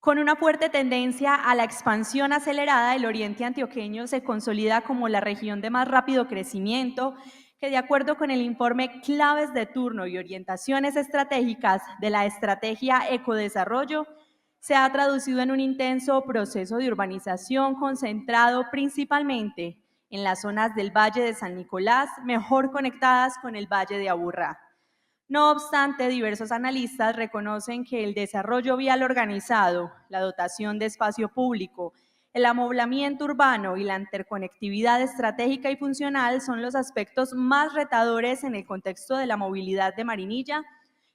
Con una fuerte tendencia a la expansión acelerada, el oriente antioqueño se consolida como la región de más rápido crecimiento, que de acuerdo con el informe Claves de Turno y Orientaciones Estratégicas de la Estrategia Ecodesarrollo, se ha traducido en un intenso proceso de urbanización concentrado principalmente en las zonas del Valle de San Nicolás, mejor conectadas con el Valle de Aburrá. No obstante, diversos analistas reconocen que el desarrollo vial organizado, la dotación de espacio público, el amoblamiento urbano y la interconectividad estratégica y funcional son los aspectos más retadores en el contexto de la movilidad de Marinilla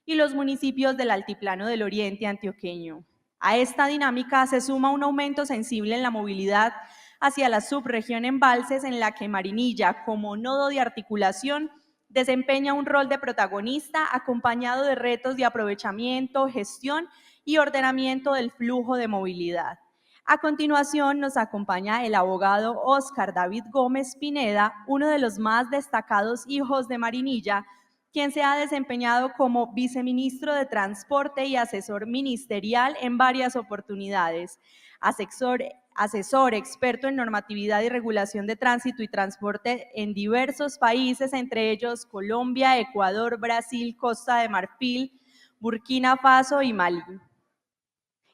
y los municipios del altiplano del oriente antioqueño. A esta dinámica se suma un aumento sensible en la movilidad hacia la subregión embalses, en la que Marinilla, como nodo de articulación, desempeña un rol de protagonista acompañado de retos de aprovechamiento, gestión y ordenamiento del flujo de movilidad. A continuación nos acompaña el abogado Óscar David Gómez Pineda, uno de los más destacados hijos de Marinilla, quien se ha desempeñado como viceministro de Transporte y asesor ministerial en varias oportunidades, asesor experto en normatividad y regulación de tránsito y transporte en diversos países, entre ellos Colombia, Ecuador, Brasil, Costa de Marfil, Burkina Faso y Malí.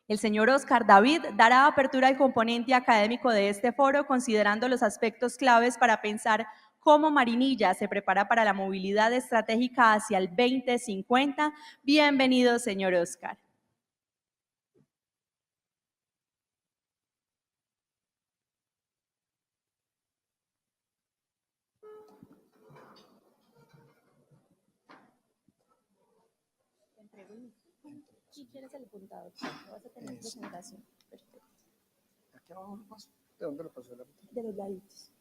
El señor Óscar David dará apertura al componente académico de este foro, considerando los aspectos claves para pensar cómo Marinilla se prepara para la movilidad estratégica hacia el 2050. Bienvenido, señor Óscar. Si quieres el apuntado, vas a tener presentación. Perfecto. ¿Aquí abajo lo paso? ¿De dónde lo pasó? De los laditos.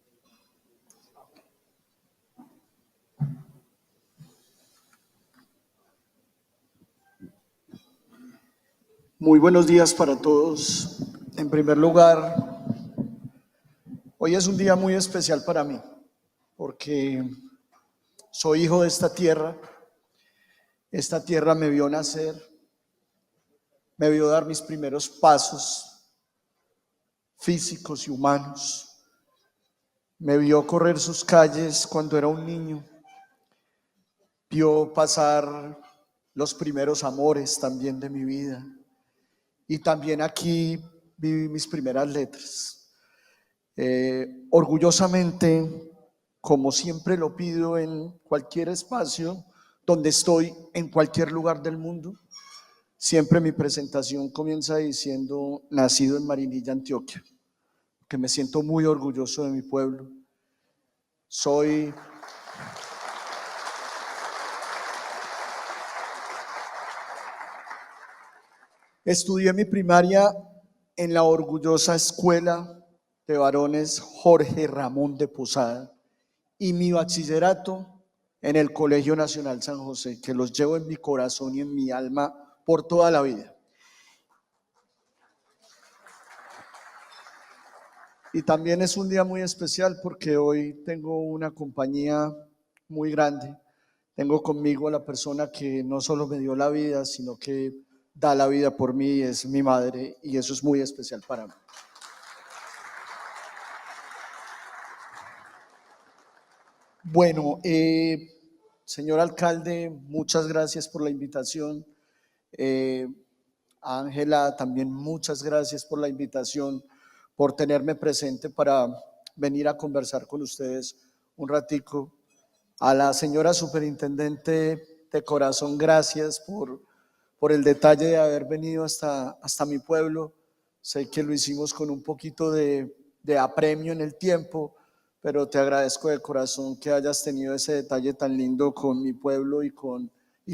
Muy buenos días para todos. En primer lugar, hoy es un día muy especial para mí, porque soy hijo de esta tierra. Esta tierra me vio nacer, me vio dar mis primeros pasos físicos y humanos, me vio correr sus calles cuando era un niño, vio pasar los primeros amores también de mi vida, y también aquí viví mis primeras letras. Orgullosamente, como siempre lo pido en cualquier espacio donde estoy, en cualquier lugar del mundo, siempre mi presentación comienza diciendo: nacido en Marinilla, Antioquia, que me siento muy orgulloso de mi pueblo. Estudié mi primaria en la orgullosa escuela de varones Jorge Ramón de Posada y mi bachillerato en el Colegio Nacional San José, que los llevo en mi corazón y en mi alma por toda la vida. Y también es un día muy especial porque hoy tengo una compañía muy grande. Tengo conmigo a la persona que no solo me dio la vida, sino que da la vida por mí, es mi madre, y eso es muy especial para mí. Bueno, señor alcalde, muchas gracias por la invitación. Ángela, también muchas gracias por la invitación, por tenerme presente para venir a conversar con ustedes un ratico. A la señora superintendente, de corazón, gracias por el detalle de haber venido hasta mi pueblo. Sé que lo hicimos con un poquito de apremio en el tiempo, pero te agradezco de corazón que hayas tenido ese detalle tan lindo con mi pueblo y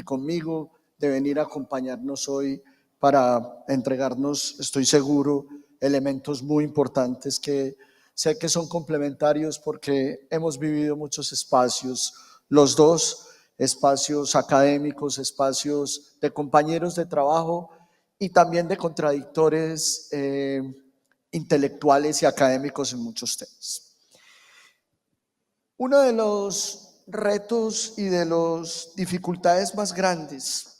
conmigo, de venir a acompañarnos hoy para entregarnos, estoy seguro, elementos muy importantes que sé que son complementarios, porque hemos vivido muchos espacios, los dos, espacios académicos, espacios de compañeros de trabajo y también de contradictores intelectuales y académicos en muchos temas. Uno de los retos y de las dificultades más grandes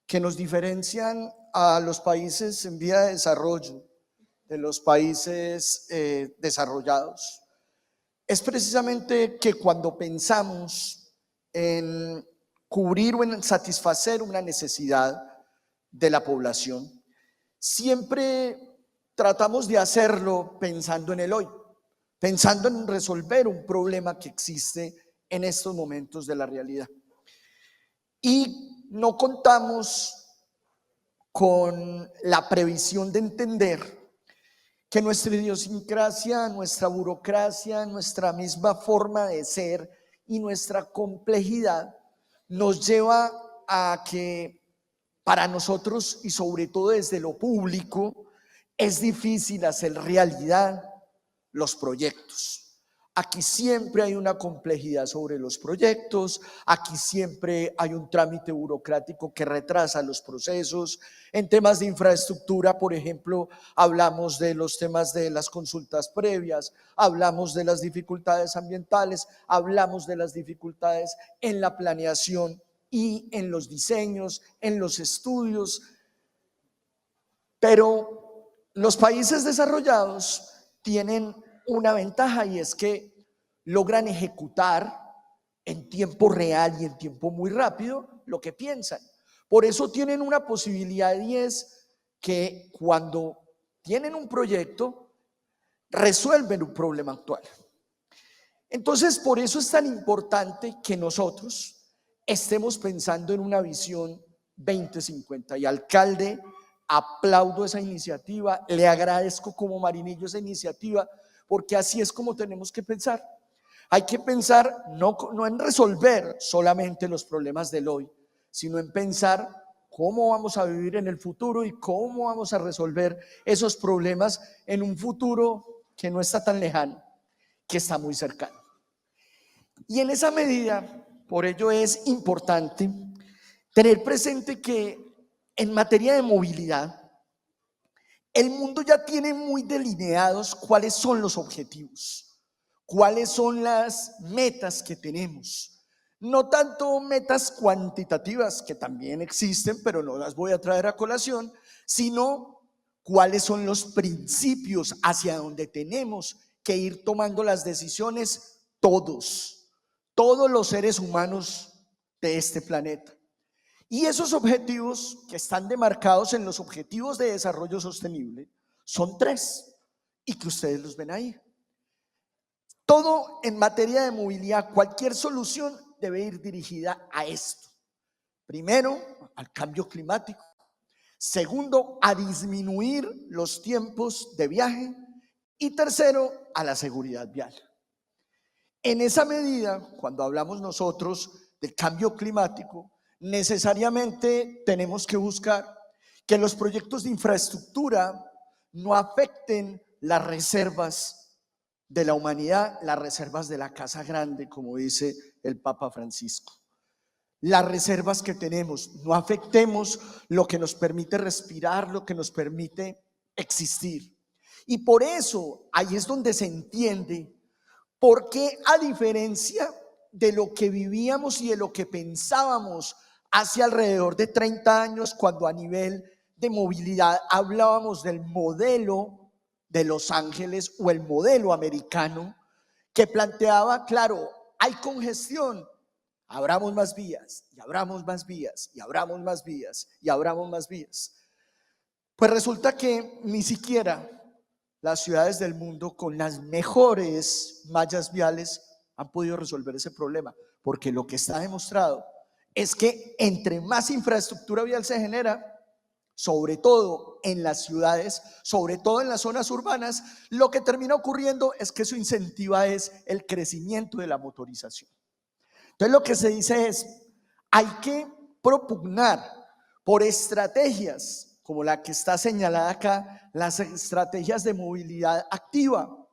que nos diferencian a los países en vía de desarrollo, de los países desarrollados, es precisamente que cuando pensamos en cubrir o en satisfacer una necesidad de la población, siempre tratamos de hacerlo pensando en el hoy, pensando en resolver un problema que existe en estos momentos de la realidad. Y no contamos con la previsión de entender que nuestra idiosincrasia, nuestra burocracia, nuestra misma forma de ser y nuestra complejidad nos lleva a que para nosotros, y sobre todo desde lo público, es difícil hacer realidad los proyectos. Aquí siempre hay una complejidad sobre los proyectos, aquí siempre hay un trámite burocrático que retrasa los procesos. En temas de infraestructura, por ejemplo, hablamos de los temas de las consultas previas, hablamos de las dificultades ambientales, hablamos de las dificultades en la planeación y en los diseños, en los estudios. Pero los países desarrollados tienen una ventaja, y es que logran ejecutar en tiempo real y en tiempo muy rápido lo que piensan. Por eso tienen una posibilidad, y es que cuando tienen un proyecto, resuelven un problema actual. Entonces, por eso es tan importante que nosotros estemos pensando en una visión 2050. Y alcalde, aplaudo esa iniciativa, le agradezco como Marinillo esa iniciativa, porque así es como tenemos que pensar. Hay que pensar no en resolver solamente los problemas del hoy, sino en pensar cómo vamos a vivir en el futuro y cómo vamos a resolver esos problemas en un futuro que no está tan lejano, que está muy cercano. Y en esa medida, por ello es importante tener presente que en materia de movilidad, el mundo ya tiene muy delineados cuáles son los objetivos, cuáles son las metas que tenemos. No tanto metas cuantitativas, que también existen, pero no las voy a traer a colación, sino cuáles son los principios hacia donde tenemos que ir tomando las decisiones todos los seres humanos de este planeta. Y esos objetivos que están demarcados en los objetivos de desarrollo sostenible son 3, y que ustedes los ven ahí. Todo en materia de movilidad, cualquier solución debe ir dirigida a esto. Primero, al cambio climático. Segundo, a disminuir los tiempos de viaje. Y tercero, a la seguridad vial. En esa medida, cuando hablamos nosotros del cambio climático, necesariamente tenemos que buscar que los proyectos de infraestructura no afecten las reservas de la humanidad, las reservas de la Casa Grande, como dice el Papa Francisco. Las reservas que tenemos, no afectemos lo que nos permite respirar, lo que nos permite existir. Y por eso ahí es donde se entiende por qué, a diferencia de lo que vivíamos y de lo que pensábamos hace alrededor de 30 años, cuando a nivel de movilidad hablábamos del modelo de Los Ángeles o el modelo americano, que planteaba, claro, hay congestión, abramos más vías, y abramos más vías, y abramos más vías, y abramos más vías. Pues resulta que ni siquiera las ciudades del mundo con las mejores mallas viales han podido resolver ese problema, porque lo que está demostrado es que entre más infraestructura vial se genera, sobre todo en las ciudades, sobre todo en las zonas urbanas, lo que termina ocurriendo es que eso incentiva es el crecimiento de la motorización. Entonces lo que se dice es, hay que propugnar por estrategias como la que está señalada acá, las estrategias de movilidad activa,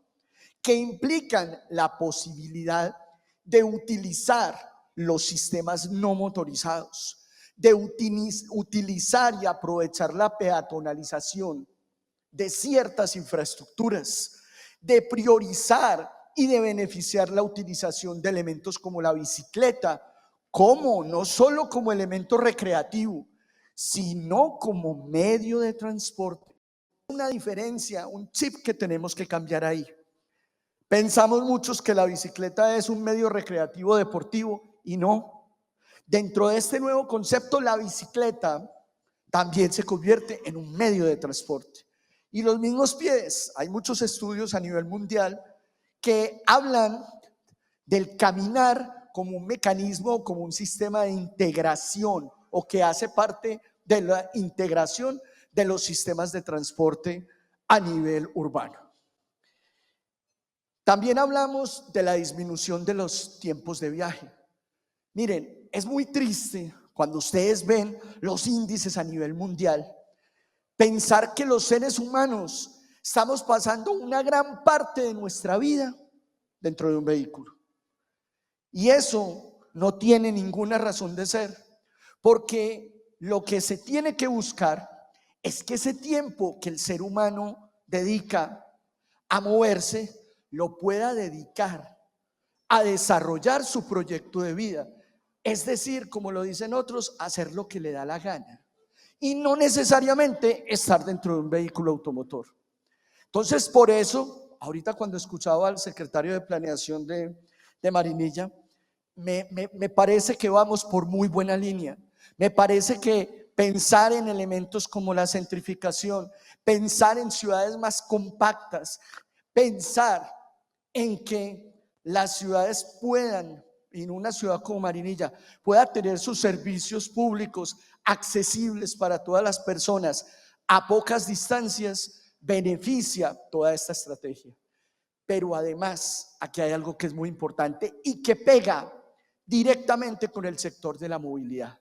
que implican la posibilidad de utilizar los sistemas no motorizados, de utilizar y aprovechar la peatonalización de ciertas infraestructuras, de priorizar y de beneficiar la utilización de elementos como la bicicleta, como no solo como elemento recreativo, sino como medio de transporte. Una diferencia, un chip que tenemos que cambiar ahí. Pensamos muchos que la bicicleta es un medio recreativo deportivo y no. Dentro de este nuevo concepto, la bicicleta también se convierte en un medio de transporte. Y los mismos pies, hay muchos estudios a nivel mundial que hablan del caminar como un mecanismo, como un sistema de integración, o que hace parte de la integración de los sistemas de transporte a nivel urbano. También hablamos de la disminución de los tiempos de viaje. Miren, es muy triste cuando ustedes ven los índices a nivel mundial, pensar que los seres humanos estamos pasando una gran parte de nuestra vida dentro de un vehículo. Y eso no tiene ninguna razón de ser, porque lo que se tiene que buscar es que ese tiempo que el ser humano dedica a moverse, lo pueda dedicar a desarrollar su proyecto de vida. Es decir, como lo dicen otros, hacer lo que le da la gana y no necesariamente estar dentro de un vehículo automotor. Entonces, por eso, ahorita cuando escuchaba al secretario de Planeación de Marinilla, me parece que vamos por muy buena línea. Me parece que pensar en elementos como la gentrificación, pensar en ciudades más compactas, pensar en que las ciudades puedan, en una ciudad como Marinilla, pueda tener sus servicios públicos accesibles para todas las personas a pocas distancias, beneficia toda esta estrategia. Pero además, aquí hay algo que es muy importante y que pega directamente con el sector de la movilidad.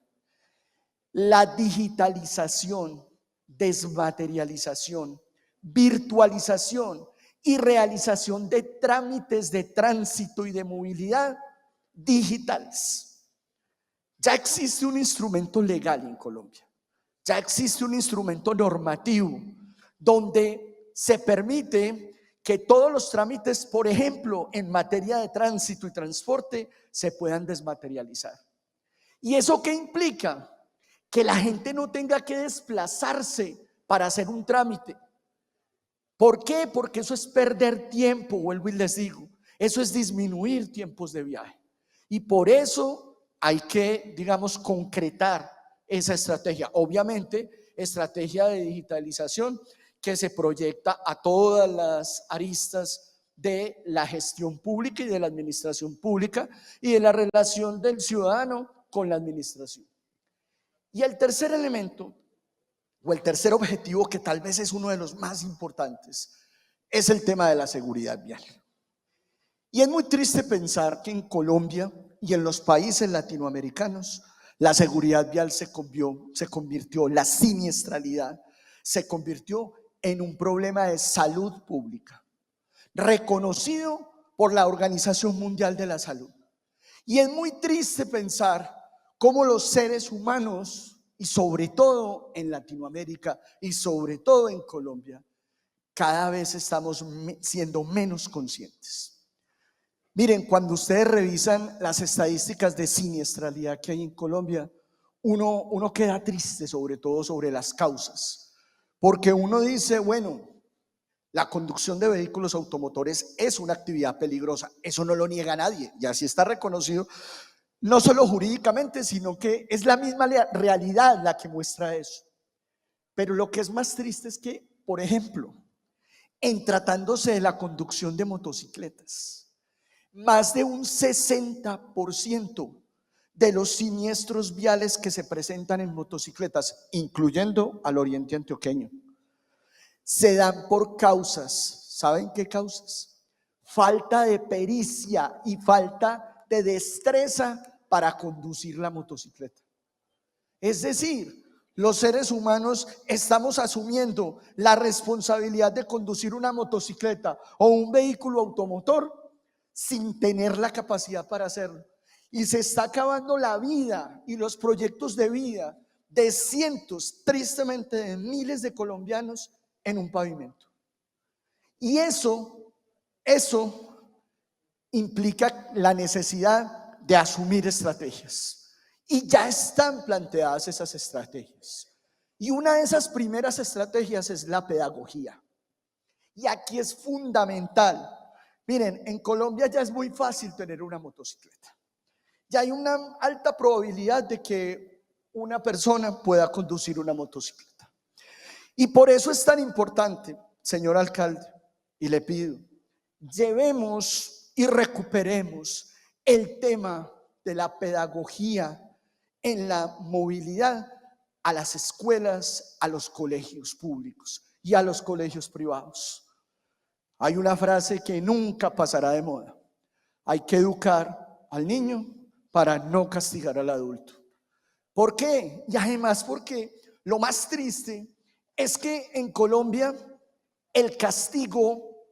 La digitalización, desmaterialización, virtualización y realización de trámites de tránsito y de movilidad digitales. Ya existe un instrumento legal en Colombia, ya existe un instrumento normativo donde se permite que todos los trámites, por ejemplo, en materia de tránsito y transporte, se puedan desmaterializar. ¿Y eso qué implica? Que la gente no tenga que desplazarse para hacer un trámite. ¿Por qué? Porque eso es perder tiempo, vuelvo y les digo, eso es disminuir tiempos de viaje. Y por eso hay que, digamos, concretar esa estrategia. Obviamente, estrategia de digitalización que se proyecta a todas las aristas de la gestión pública y de la administración pública y de la relación del ciudadano con la administración. Y el tercer elemento, o el tercer objetivo, que tal vez es uno de los más importantes, es el tema de la seguridad vial. Y es muy triste pensar que en Colombia y en los países latinoamericanos la seguridad vial se convirtió, la siniestralidad se convirtió en un problema de salud pública, reconocido por la Organización Mundial de la Salud. Y es muy triste pensar cómo los seres humanos, y sobre todo en Latinoamérica y sobre todo en Colombia, cada vez estamos siendo menos conscientes. Miren, cuando ustedes revisan las estadísticas de siniestralidad que hay en Colombia, uno queda triste, sobre todo sobre las causas, porque uno dice, bueno, la conducción de vehículos automotores es una actividad peligrosa, eso no lo niega nadie y así está reconocido, no solo jurídicamente, sino que es la misma realidad la que muestra eso. Pero lo que es más triste es que, por ejemplo, en tratándose de la conducción de motocicletas, más de un 60% de los siniestros viales que se presentan en motocicletas, incluyendo al oriente antioqueño, se dan por causas, ¿saben qué causas? Falta de pericia y falta de destreza para conducir la motocicleta. Es decir, los seres humanos estamos asumiendo la responsabilidad de conducir una motocicleta o un vehículo automotor sin tener la capacidad para hacerlo. Y se está acabando la vida y los proyectos de vida de cientos, tristemente de miles de colombianos en un pavimento. Y eso implica la necesidad de asumir estrategias. y ya están planteadas esas estrategias. Y una de esas primeras estrategias es la pedagogía. Y aquí es fundamental. Miren, en Colombia ya es muy fácil tener una motocicleta. Ya hay una alta probabilidad de que una persona pueda conducir una motocicleta. Y por eso es tan importante, señor alcalde, y le pido, llevemos y recuperemos el tema de la pedagogía en la movilidad a las escuelas, a los colegios públicos y a los colegios privados. Hay una frase que nunca pasará de moda: hay que educar al niño para no castigar al adulto. ¿Por qué? Y además porque lo más triste es que en Colombia el castigo,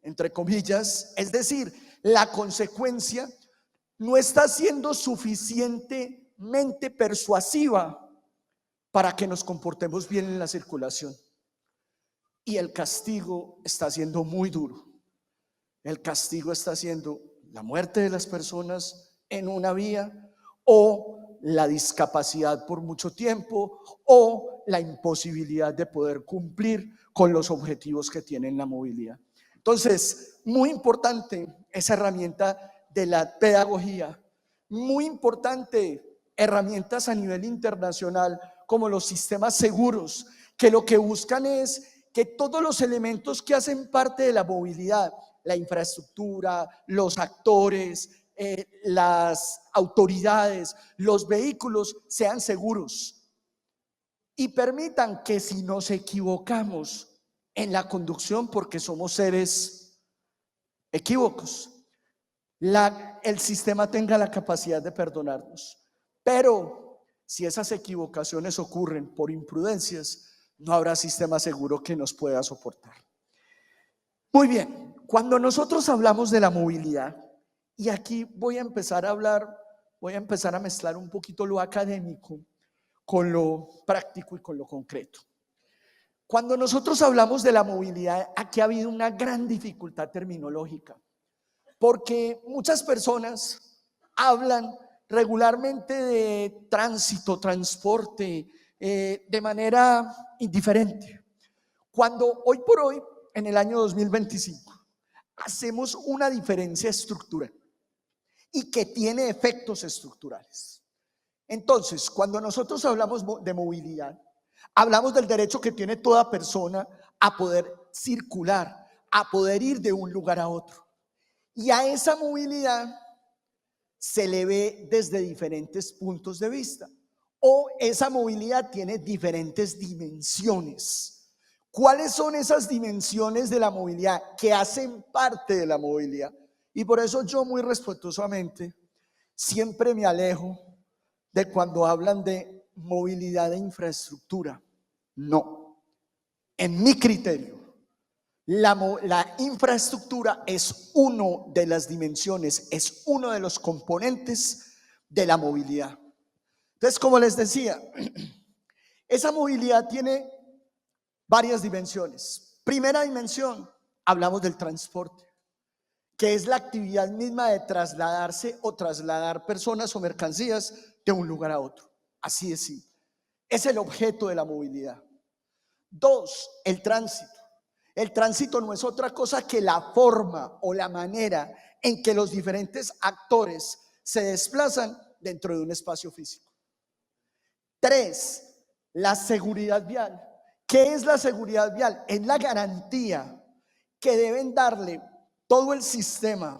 entre comillas, es decir, la consecuencia, no está siendo suficientemente persuasiva para que nos comportemos bien en la circulación. Y el castigo está siendo muy duro. El castigo está siendo la muerte de las personas en una vía, o la discapacidad por mucho tiempo, o la imposibilidad de poder cumplir con los objetivos que tiene la movilidad. Entonces, muy importante esa herramienta de la pedagogía, muy importante herramientas a nivel internacional como los sistemas seguros, que lo que buscan es que todos los elementos que hacen parte de la movilidad, la infraestructura, los actores, las autoridades, los vehículos, sean seguros y permitan que si nos equivocamos en la conducción, porque somos seres equívocos, el sistema tenga la capacidad de perdonarnos. Pero si esas equivocaciones ocurren por imprudencias, no habrá sistema seguro que nos pueda soportar. Muy bien, cuando nosotros hablamos de la movilidad, y aquí voy a empezar a mezclar un poquito lo académico con lo práctico y con lo concreto. Cuando nosotros hablamos de la movilidad, aquí ha habido una gran dificultad terminológica, porque muchas personas hablan regularmente de tránsito, transporte, de manera indiferente. Cuando hoy por hoy, en el año 2025, hacemos una diferencia estructural y que tiene efectos estructurales. Entonces, cuando nosotros hablamos de movilidad, hablamos del derecho que tiene toda persona a poder circular, a poder ir de un lugar a otro. Y a esa movilidad se le ve desde diferentes puntos de vista, o esa movilidad tiene diferentes dimensiones. ¿Cuáles son esas dimensiones de la movilidad que hacen parte de la movilidad? Y por eso yo muy respetuosamente siempre me alejo de cuando hablan de movilidad de infraestructura. No, en mi criterio, la infraestructura es una de las dimensiones, es uno de los componentes de la movilidad. Entonces, como les decía, esa movilidad tiene varias dimensiones. Primera dimensión, hablamos del transporte, que es la actividad misma de trasladarse o trasladar personas o mercancías de un lugar a otro. Así es, sí. Es el objeto de la movilidad. Dos, el tránsito. El tránsito no es otra cosa que la forma o la manera en que los diferentes actores se desplazan dentro de un espacio físico. Tres, la seguridad vial. ¿Qué es la seguridad vial? Es la garantía que deben darle todo el sistema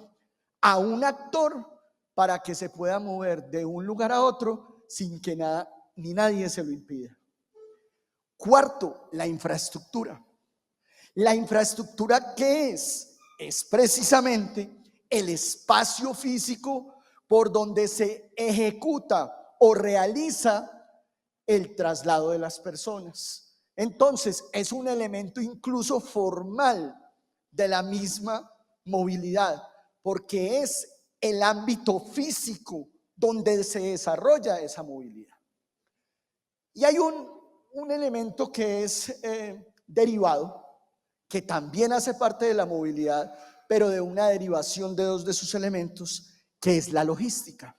a un actor para que se pueda mover de un lugar a otro sin que nada ni nadie se lo impida. Cuarto, la infraestructura. La infraestructura, ¿qué es? Es precisamente el espacio físico por donde se ejecuta o realiza el traslado de las personas. Entonces, es un elemento incluso formal de la misma movilidad, porque es el ámbito físico donde se desarrolla esa movilidad. Y hay un elemento que es derivado, que también hace parte de la movilidad, pero de una derivación de dos de sus elementos, que es la logística.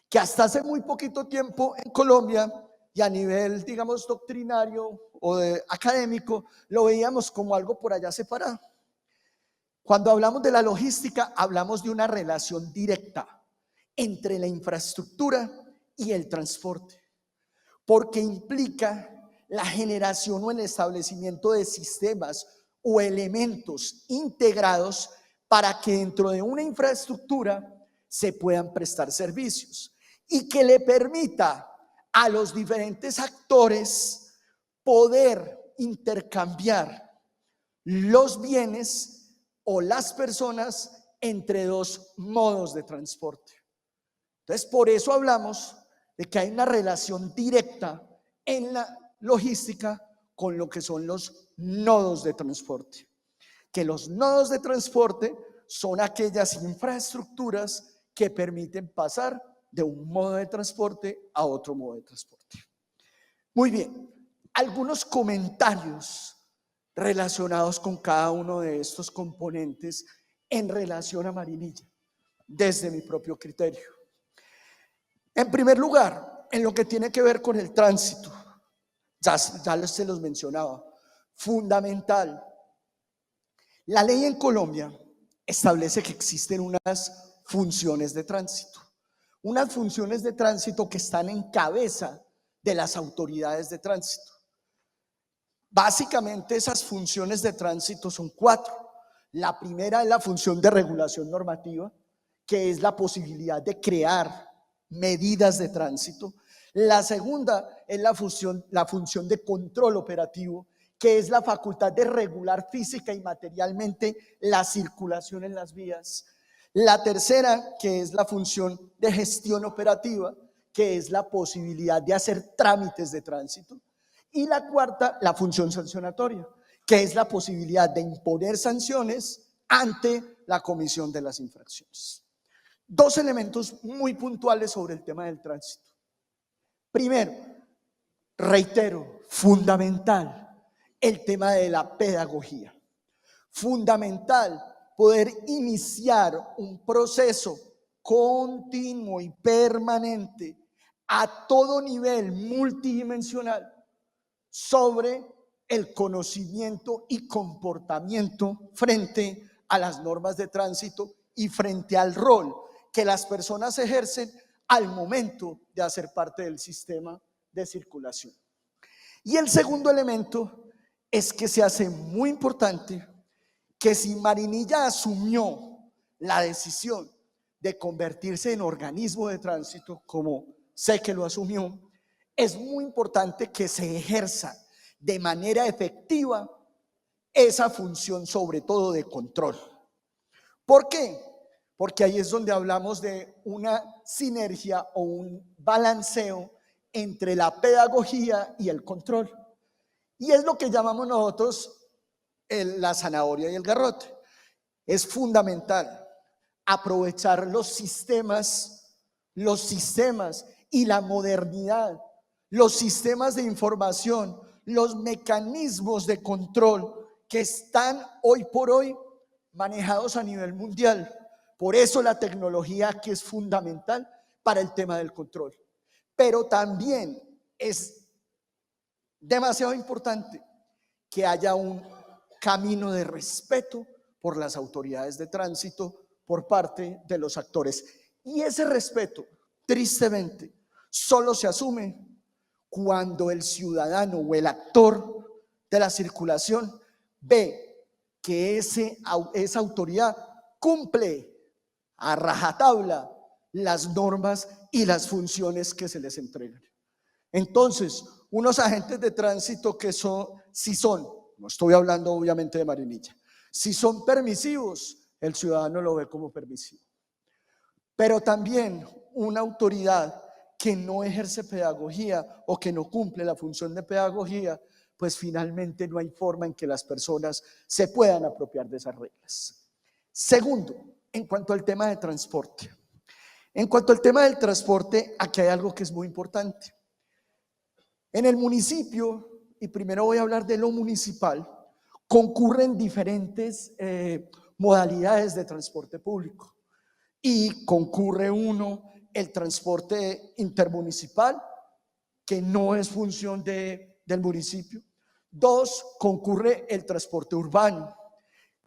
que hasta hace muy poquito tiempo en Colombia y a nivel, digamos, doctrinario o académico, lo veíamos como algo por allá separado. Cuando hablamos de la logística, hablamos de una relación directa entre la infraestructura y el transporte, porque implica la generación o el establecimiento de sistemas o elementos integrados para que dentro de una infraestructura se puedan prestar servicios y que le permita a los diferentes actores poder intercambiar los bienes o las personas entre dos modos de transporte. Entonces, por eso hablamos de que hay una relación directa en la logística con lo que son los nodos de transporte. Que los nodos de transporte son aquellas infraestructuras que permiten pasar de un modo de transporte a otro modo de transporte. Muy bien, algunos comentarios relacionados con cada uno de estos componentes en relación a Marinilla, desde mi propio criterio. En primer lugar, en lo que tiene que ver con el tránsito, ya se los mencionaba, fundamental. La ley en Colombia establece que existen unas funciones de tránsito que están en cabeza de las autoridades de tránsito. Básicamente esas funciones de tránsito son 4. La primera es la función de regulación normativa, que es la posibilidad de crear medidas de tránsito. La segunda es la función de control operativo, que es la facultad de regular física y materialmente la circulación en las vías. La tercera, que es la función de gestión operativa, que es la posibilidad de hacer trámites de tránsito. Y la cuarta, la función sancionatoria, que es la posibilidad de imponer sanciones ante la comisión de las infracciones. 2 elementos muy puntuales sobre el tema del tránsito. Primero, reitero, fundamental el tema de la pedagogía. Fundamental poder iniciar un proceso continuo y permanente a todo nivel multidimensional sobre el conocimiento y comportamiento frente a las normas de tránsito y frente al rol que las personas ejercen al momento de hacer parte del sistema de circulación. Y el segundo elemento es que se hace muy importante que si Marinilla asumió la decisión de convertirse en organismo de tránsito, como sé que lo asumió, es muy importante que se ejerza de manera efectiva esa función, sobre todo de control. ¿Por qué? Porque ahí es donde hablamos de una sinergia o un balanceo entre la pedagogía y el control. Y es lo que llamamos nosotros la zanahoria y el garrote. Es fundamental aprovechar los sistemas y la modernidad, los sistemas de información, los mecanismos de control que están hoy por hoy manejados a nivel mundial. Por eso la tecnología aquí es fundamental para el tema del control. Pero también es demasiado importante que haya un camino de respeto por las autoridades de tránsito por parte de los actores. Y ese respeto, tristemente, solo se asume cuando el ciudadano o el actor de la circulación ve que esa autoridad cumple a rajatabla las normas y las funciones que se les entregan. Entonces, unos agentes de tránsito que no estoy hablando obviamente de Marinilla, si son permisivos, el ciudadano lo ve como permisivo. Pero también una autoridad que no ejerce pedagogía o que no cumple la función de pedagogía, pues finalmente no hay forma en que las personas se puedan apropiar de esas reglas. Segundo, en cuanto al tema de transporte. En cuanto al tema del transporte, aquí hay algo que es muy importante. En el municipio, y primero voy a hablar de lo municipal, concurren diferentes modalidades de transporte público y concurre uno el transporte intermunicipal, que no es función del municipio. 2, concurre el transporte urbano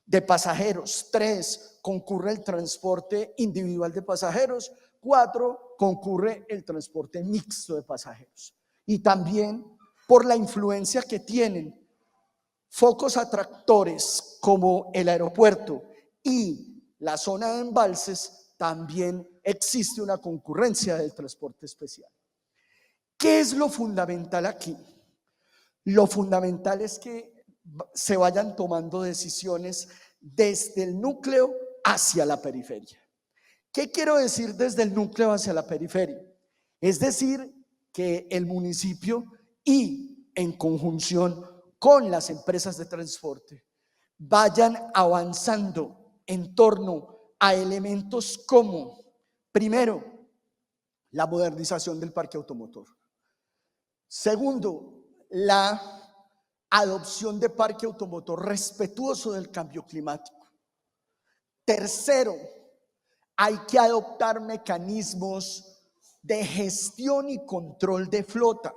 de pasajeros. 3, concurre el transporte individual de pasajeros. 4, concurre el transporte mixto de pasajeros. Y también por la influencia que tienen focos atractores como el aeropuerto y la zona de embalses, también existe una concurrencia del transporte especial. ¿Qué es lo fundamental aquí? Lo fundamental es que se vayan tomando decisiones desde el núcleo hacia la periferia. ¿Qué quiero decir desde el núcleo hacia la periferia? Es decir, que el municipio y en conjunción con las empresas de transporte vayan avanzando en torno a elementos como, primero, la modernización del parque automotor. Segundo, la adopción de parque automotor respetuoso del cambio climático. Tercero, hay que adoptar mecanismos de gestión y control de flota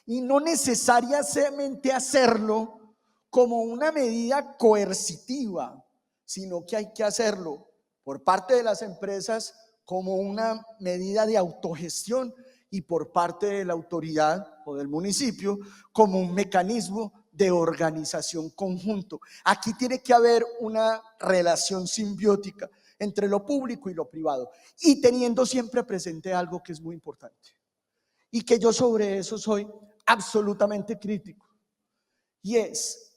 y no necesariamente hacerlo como una medida coercitiva, sino que hay que hacerlo por parte de las empresas como una medida de autogestión y por parte de la autoridad o del municipio como un mecanismo de organización conjunto. Aquí tiene que haber una relación simbiótica entre lo público y lo privado, y teniendo siempre presente algo que es muy importante y que yo sobre eso soy absolutamente crítico, y es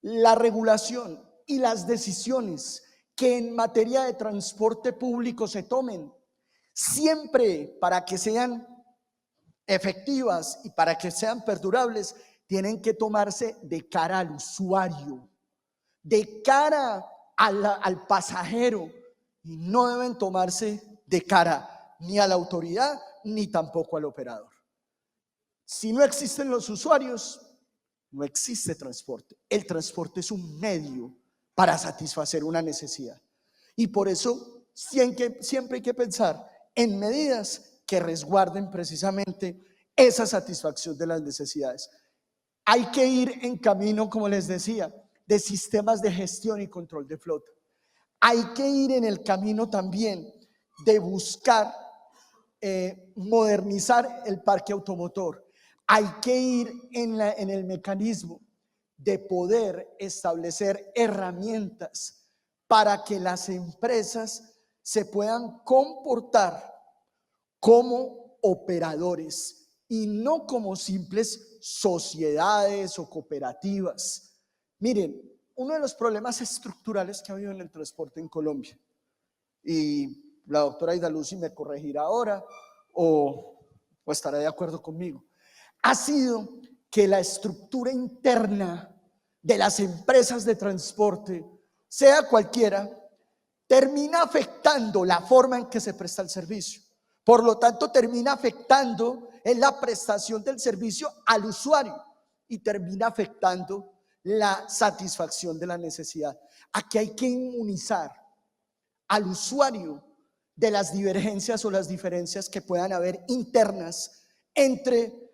la regulación y las decisiones que en materia de transporte público se tomen, siempre para que sean efectivas y para que sean perdurables, tienen que tomarse de cara al usuario, de cara al pasajero, y no deben tomarse de cara ni a la autoridad ni tampoco al operador. Si no existen los usuarios, no existe transporte. El transporte es un medio para satisfacer una necesidad, y por eso siempre hay que pensar en medidas que resguarden precisamente esa satisfacción de las necesidades. Hay que ir en camino, como les decía, de sistemas de gestión y control de flota. Hay que ir en el camino también de buscar modernizar el parque automotor. Hay que ir en el mecanismo de poder establecer herramientas para que las empresas se puedan comportar como operadores y no como simples sociedades o cooperativas. Miren, uno de los problemas estructurales que ha habido en el transporte en Colombia, y la doctora Aida Lucy me corregirá ahora o estará de acuerdo conmigo, ha sido que la estructura interna de las empresas de transporte, sea cualquiera, termina afectando la forma en que se presta el servicio. Por lo tanto, termina afectando en la prestación del servicio al usuario y termina afectando la satisfacción de la necesidad. Aquí hay que inmunizar al usuario de las divergencias o las diferencias que puedan haber internas entre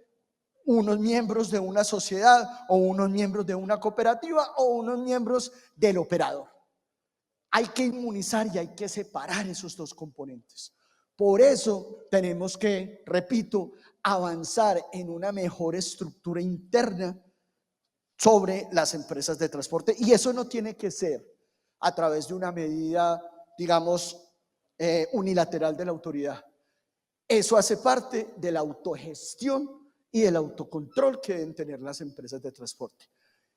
unos miembros de una sociedad o unos miembros de una cooperativa o unos miembros del operador. Hay que inmunizar y hay que separar esos dos componentes. Por eso tenemos que, repito, avanzar en una mejor estructura interna sobre las empresas de transporte, y eso no tiene que ser a través de una medida, digamos, unilateral de la autoridad. Eso hace parte de la autogestión y del autocontrol que deben tener las empresas de transporte.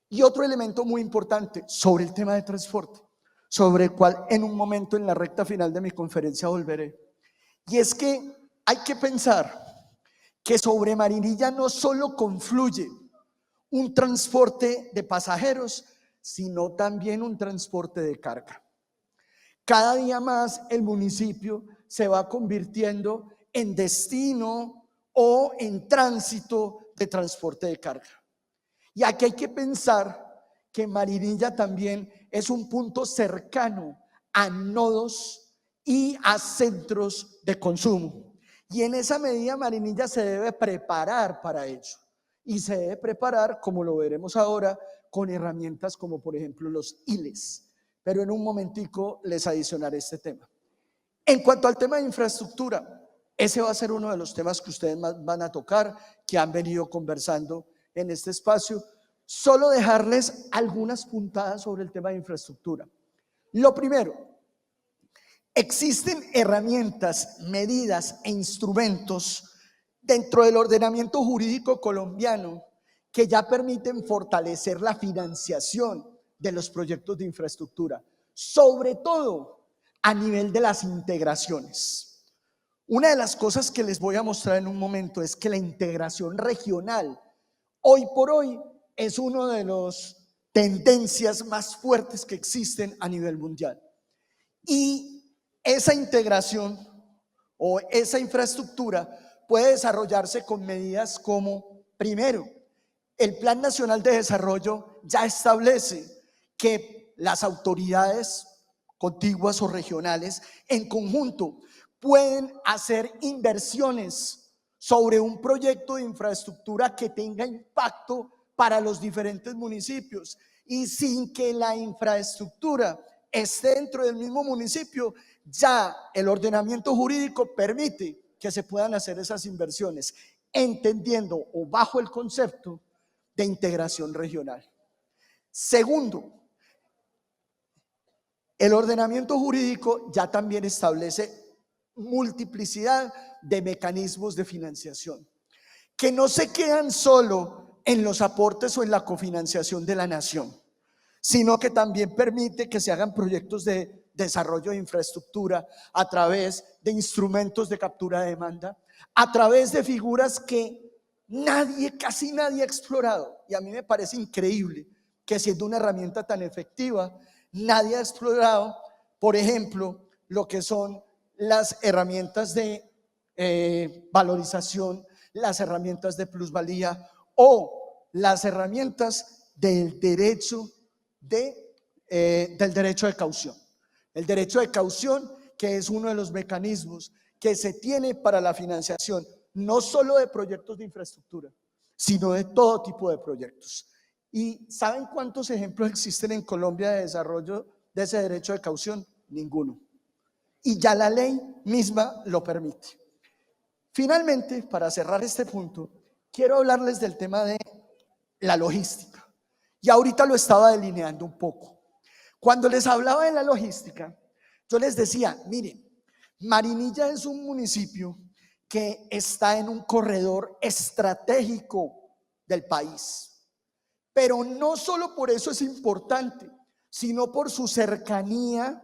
Y otro elemento muy importante sobre el tema de transporte, sobre el cual en un momento en la recta final de mi conferencia volveré, y es que hay que pensar que sobre Marinilla no solo confluye un transporte de pasajeros, sino también un transporte de carga. Cada día más el municipio se va convirtiendo en destino o en tránsito de transporte de carga. Y aquí hay que pensar que Marinilla también es un punto cercano a nodos y a centros de consumo. Y en esa medida Marinilla se debe preparar para ello. Y se debe preparar, como lo veremos ahora, con herramientas como por ejemplo los ILES. Pero en un momentico les adicionaré este tema. En cuanto al tema de infraestructura, ese va a ser uno de los temas que ustedes van a tocar, que han venido conversando en este espacio. Solo dejarles algunas puntadas sobre el tema de infraestructura. Lo primero, existen herramientas, medidas e instrumentos dentro del ordenamiento jurídico colombiano que ya permiten fortalecer la financiación de los proyectos de infraestructura, sobre todo a nivel de las integraciones. Una de las cosas que les voy a mostrar en un momento es que la integración regional, hoy por hoy, es una de las tendencias más fuertes que existen a nivel mundial. Y esa integración o esa infraestructura puede desarrollarse con medidas como, primero, el Plan Nacional de Desarrollo ya establece que las autoridades contiguas o regionales en conjunto pueden hacer inversiones sobre un proyecto de infraestructura que tenga impacto para los diferentes municipios, y sin que la infraestructura esté dentro del mismo municipio, ya el ordenamiento jurídico permite que se puedan hacer esas inversiones, entendiendo o bajo el concepto de integración regional. Segundo, el ordenamiento jurídico ya también establece multiplicidad de mecanismos de financiación que no se quedan solo en los aportes o en la cofinanciación de la nación, sino que también permite que se hagan proyectos de desarrollo de infraestructura a través de instrumentos de captura de demanda, a través de figuras que casi nadie ha explorado. Y a mí me parece increíble que, siendo una herramienta tan efectiva, nadie ha explorado, por ejemplo, lo que son las herramientas de valorización, las herramientas de plusvalía o las herramientas del derecho de caución. El derecho de caución, que es uno de los mecanismos que se tiene para la financiación, no solo de proyectos de infraestructura, sino de todo tipo de proyectos. ¿Y saben cuántos ejemplos existen en Colombia de desarrollo de ese derecho de caución? Ninguno. Y ya la ley misma lo permite. Finalmente, para cerrar este punto, quiero hablarles del tema de la logística. Y ahorita lo estaba delineando un poco. Cuando les hablaba de la logística, yo les decía, miren, Marinilla es un municipio que está en un corredor estratégico del país. Pero no solo por eso es importante, sino por su cercanía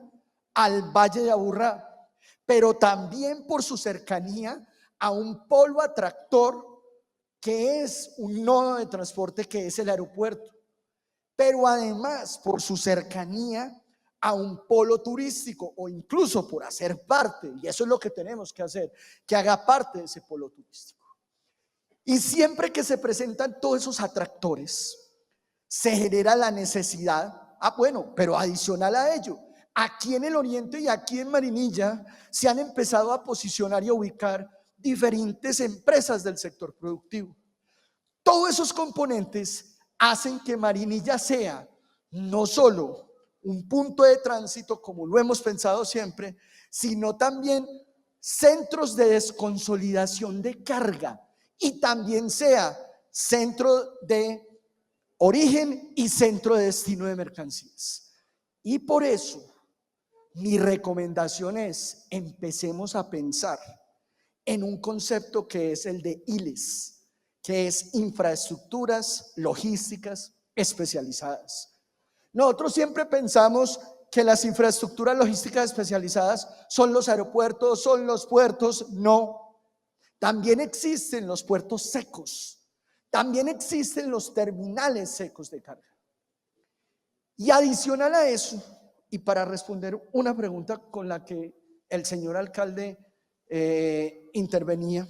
al Valle de Aburrá, pero también por su cercanía a un polo atractor que es un nodo de transporte, que es el aeropuerto, pero además por su cercanía a un polo turístico, o incluso por hacer parte, y eso es lo que tenemos que hacer, que haga parte de ese polo turístico. Y siempre que se presentan todos esos atractores, se genera la necesidad, pero adicional a ello, aquí en el oriente y aquí en Marinilla se han empezado a posicionar y a ubicar diferentes empresas del sector productivo. Todos esos componentes hacen que Marinilla sea no solo un punto de tránsito, como lo hemos pensado siempre, sino también centros de desconsolidación de carga, y también sea centro de origen y centro de destino de mercancías. Y por eso mi recomendación es: empecemos a pensar en un concepto que es el de ILES, que es infraestructuras logísticas especializadas. Nosotros siempre pensamos que las infraestructuras logísticas especializadas son los aeropuertos, son los puertos. No, también existen los puertos secos, también existen los terminales secos de carga. Y adicional a eso, y para responder una pregunta con la que el señor alcalde intervenía,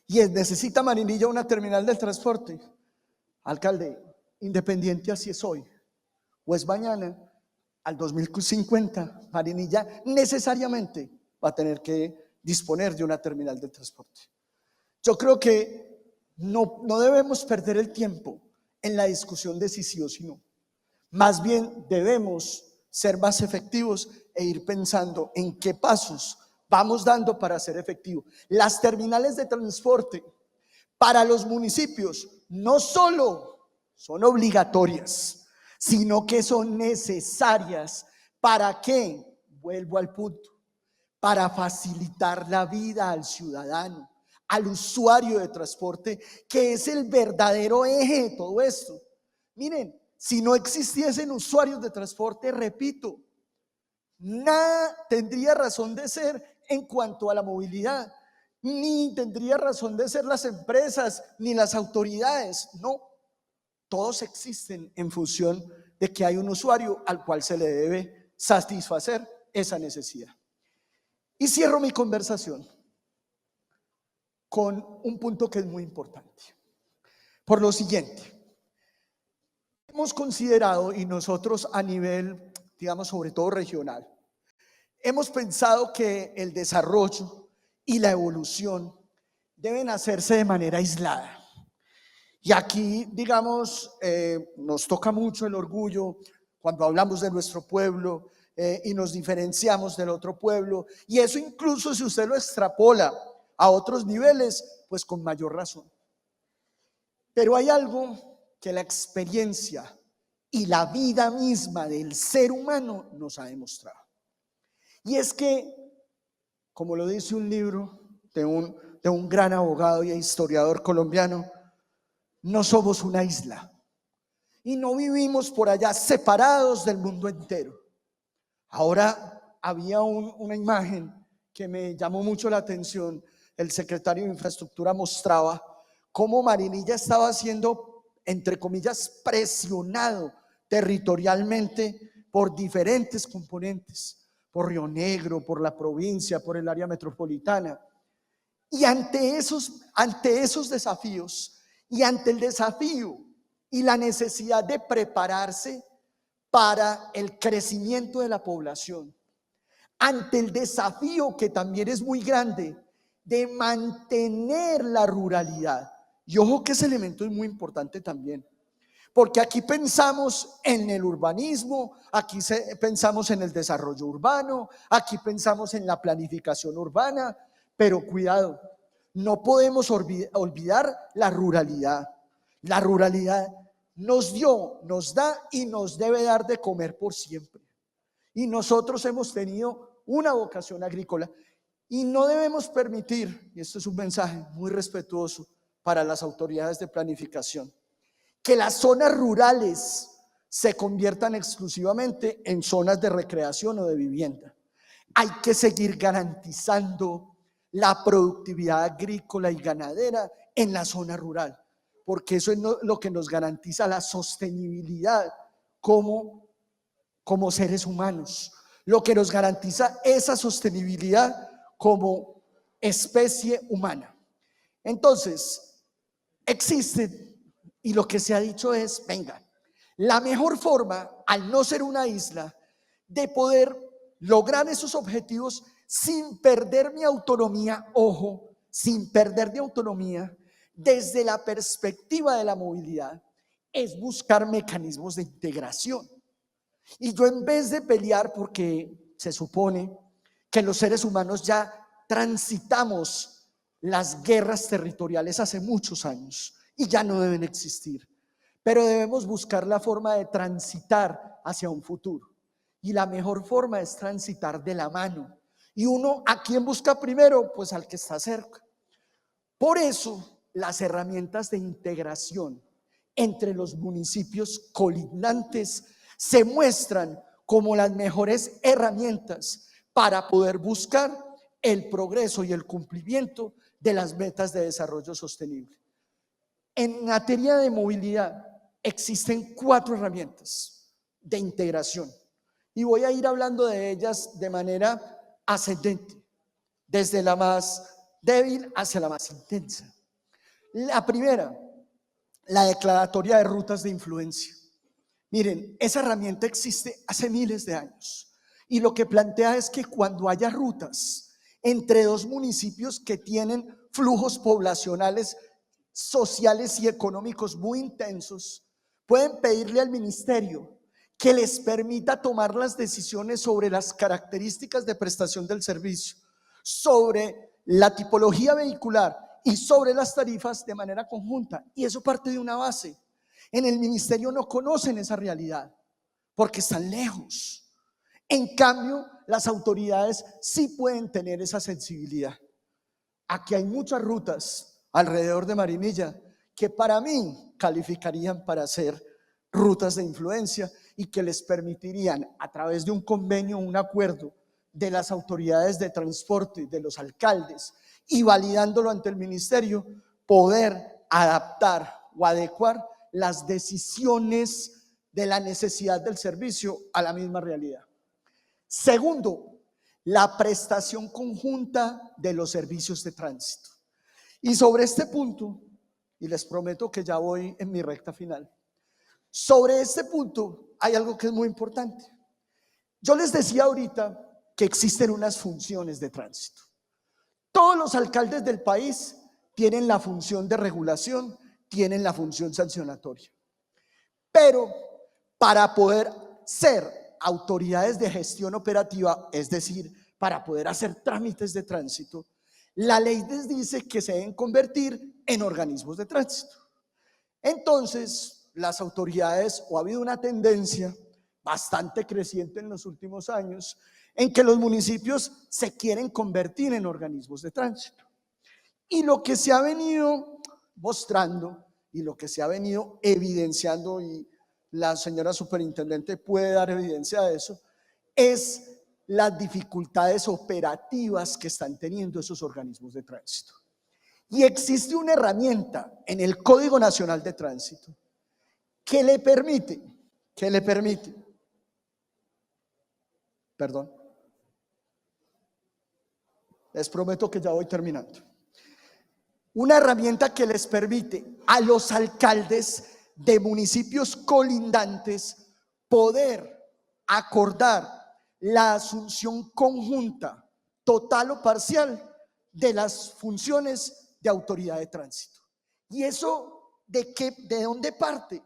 y es: ¿necesita Marinilla una terminal del transporte? Alcalde, independiente así es hoy o es mañana, al 2050 Marinilla necesariamente va a tener que disponer de una terminal de transporte. Yo creo que no debemos perder el tiempo en la discusión de si sí o si no. Más bien debemos ser más efectivos e ir pensando en qué pasos vamos dando para ser efectivos. Las terminales de transporte para los municipios no solo son obligatorias, sino que son necesarias. ¿Para qué? Vuelvo al punto. Para facilitar la vida al ciudadano, al usuario de transporte, que es el verdadero eje de todo esto. Miren, si no existiesen usuarios de transporte, repito, nada tendría razón de ser en cuanto a la movilidad, ni tendría razón de ser las empresas, ni las autoridades. No, todos existen en función de que hay un usuario al cual se le debe satisfacer esa necesidad. Y cierro mi conversación con un punto que es muy importante. Por lo siguiente, hemos considerado, y nosotros a nivel, digamos, sobre todo regional, hemos pensado que el desarrollo y la evolución deben hacerse de manera aislada. Y aquí, digamos, nos toca mucho el orgullo cuando hablamos de nuestro pueblo y nos diferenciamos del otro pueblo. Y eso incluso si usted lo extrapola a otros niveles, pues con mayor razón. Pero hay algo que la experiencia y la vida misma del ser humano nos ha demostrado. Y es que, como lo dice un libro de un gran abogado y historiador colombiano, no somos una isla y no vivimos por allá separados del mundo entero. Ahora había una imagen que me llamó mucho la atención. El secretario de Infraestructura mostraba cómo Marinilla estaba siendo, entre comillas, presionado territorialmente por diferentes componentes, por Río Negro, por la provincia, por el área metropolitana. Y ante esos desafíos, y ante el desafío y la necesidad de prepararse para el crecimiento de la población, ante el desafío que también es muy grande de mantener la ruralidad. Y ojo que ese elemento es muy importante también, porque aquí pensamos en el urbanismo, aquí pensamos en el desarrollo urbano, aquí pensamos en la planificación urbana, pero cuidado, no podemos olvidar la ruralidad. La ruralidad nos dio, nos da y nos debe dar de comer por siempre. Y nosotros hemos tenido una vocación agrícola y no debemos permitir, y esto es un mensaje muy respetuoso para las autoridades de planificación, que las zonas rurales se conviertan exclusivamente en zonas de recreación o de vivienda. Hay que seguir garantizando la productividad agrícola y ganadera en la zona rural, porque eso es lo que nos garantiza la sostenibilidad como seres humanos, lo que nos garantiza esa sostenibilidad como especie humana. Entonces, existen, y lo que se ha dicho es, venga, la mejor forma, al no ser una isla, de poder lograr esos objetivos sin perder mi autonomía, ojo, sin perder mi autonomía, desde la perspectiva de la movilidad, es buscar mecanismos de integración. Y yo, en vez de pelear, porque se supone que los seres humanos ya transitamos las guerras territoriales hace muchos años y ya no deben existir, pero debemos buscar la forma de transitar hacia un futuro, y la mejor forma es transitar de la mano. Y uno, ¿a quién busca primero? Pues al que está cerca. Por eso las herramientas de integración entre los municipios colindantes se muestran como las mejores herramientas para poder buscar el progreso y el cumplimiento de las metas de desarrollo sostenible. En materia de movilidad existen 4 herramientas de integración y voy a ir hablando de ellas de manera ascendente, desde la más débil hacia la más intensa. La primera, la declaratoria de rutas de influencia. Miren, esa herramienta existe hace miles de años y lo que plantea es que cuando haya rutas entre dos municipios que tienen flujos poblacionales, sociales y económicos muy intensos, pueden pedirle al ministerio que les permita tomar las decisiones sobre las características de prestación del servicio, sobre la tipología vehicular y sobre las tarifas de manera conjunta. Y eso parte de una base. En el ministerio no conocen esa realidad porque están lejos. En cambio, las autoridades sí pueden tener esa sensibilidad. Aquí hay muchas rutas alrededor de Marinilla que para mí calificarían para ser rutas de influencia y que les permitirían, a través de un convenio, un acuerdo de las autoridades de transporte, de los alcaldes, y validándolo ante el ministerio, poder adaptar o adecuar las decisiones de la necesidad del servicio a la misma realidad. Segundo, la prestación conjunta de los servicios de tránsito. Y sobre este punto, y les prometo que ya voy en mi recta final, sobre este punto hay algo que es muy importante. Yo les decía ahorita que existen unas funciones de tránsito. Todos los alcaldes del país tienen la función de regulación, tienen la función sancionatoria. Pero para poder ser autoridades de gestión operativa, es decir, para poder hacer trámites de tránsito, la ley les dice que se deben convertir en organismos de tránsito. Entonces, las autoridades, o ha habido una tendencia bastante creciente en los últimos años, en que los municipios se quieren convertir en organismos de tránsito. Y lo que se ha venido mostrando y lo que se ha venido evidenciando, y la señora superintendente puede dar evidencia de eso, es las dificultades operativas que están teniendo esos organismos de tránsito. Y existe una herramienta en el Código Nacional de Tránsito que le permite, perdón, les prometo que ya voy terminando. Una herramienta que les permite a los alcaldes de municipios colindantes poder acordar la asunción conjunta, total o parcial, de las funciones de autoridad de tránsito. ¿Y eso de dónde parte?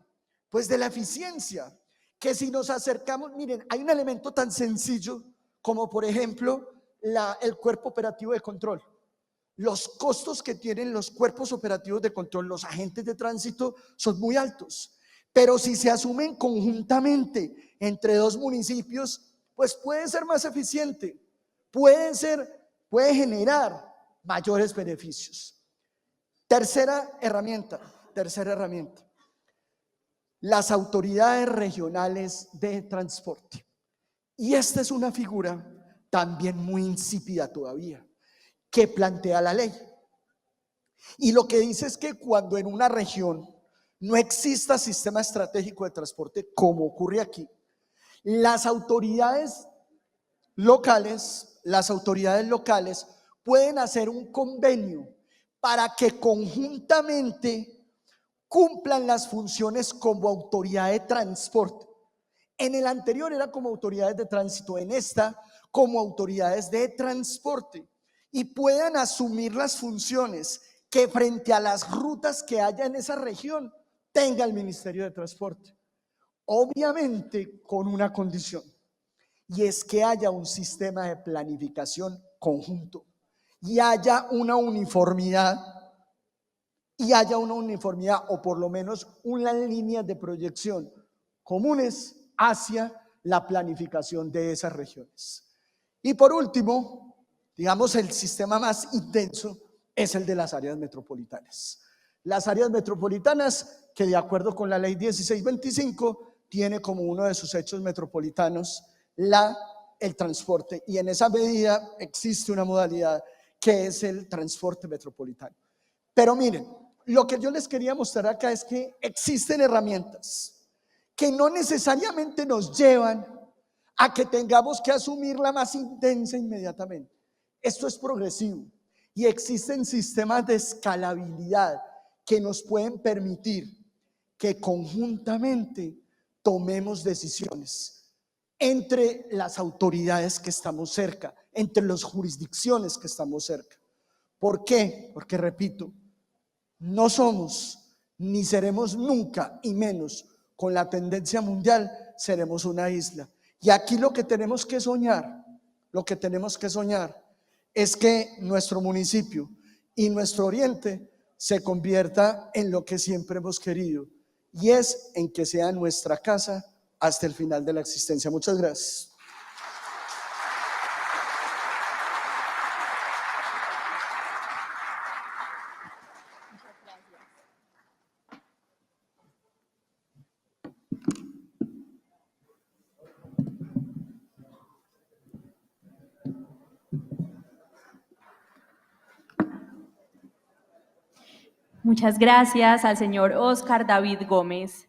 Pues de la eficiencia, que si nos acercamos, miren, hay un elemento tan sencillo como, por ejemplo, el cuerpo operativo de control. Los costos que tienen los cuerpos operativos de control, los agentes de tránsito, son muy altos, pero si se asumen conjuntamente entre dos municipios, pues puede ser más eficiente, puede generar mayores beneficios. Tercera herramienta, las autoridades regionales de transporte. Y esta es una figura también muy insípida todavía, que plantea la ley. Y lo que dice es que cuando en una región no exista sistema estratégico de transporte, como ocurre aquí, las autoridades locales pueden hacer un convenio para que conjuntamente cumplan las funciones como autoridad de transporte. En el anterior era como autoridades de tránsito, en esta como autoridades de transporte, y puedan asumir las funciones que frente a las rutas que haya en esa región tenga el Ministerio de Transporte. Obviamente con una condición, y es que haya un sistema de planificación conjunto y haya una uniformidad, o por lo menos unas líneas de proyección comunes hacia la planificación de esas regiones. Y por último, digamos, el sistema más intenso es el de las áreas metropolitanas. Las áreas metropolitanas que, de acuerdo con la ley 1625, tiene como uno de sus hechos metropolitanos el transporte, y en esa medida existe una modalidad que es el transporte metropolitano. Pero miren, lo que yo les quería mostrar acá es que existen herramientas que no necesariamente nos llevan a que tengamos que asumir la más intensa inmediatamente. Esto es progresivo y existen sistemas de escalabilidad que nos pueden permitir que conjuntamente tomemos decisiones entre las autoridades que estamos cerca, entre las jurisdicciones que estamos cerca. ¿Por qué? Porque, repito, no somos ni seremos nunca, y menos con la tendencia mundial, seremos una isla. Y aquí lo que tenemos que soñar es que nuestro municipio y nuestro oriente se convierta en lo que siempre hemos querido, y es en que sea nuestra casa hasta el final de la existencia. Muchas gracias. Muchas gracias al señor Oscar David Gómez.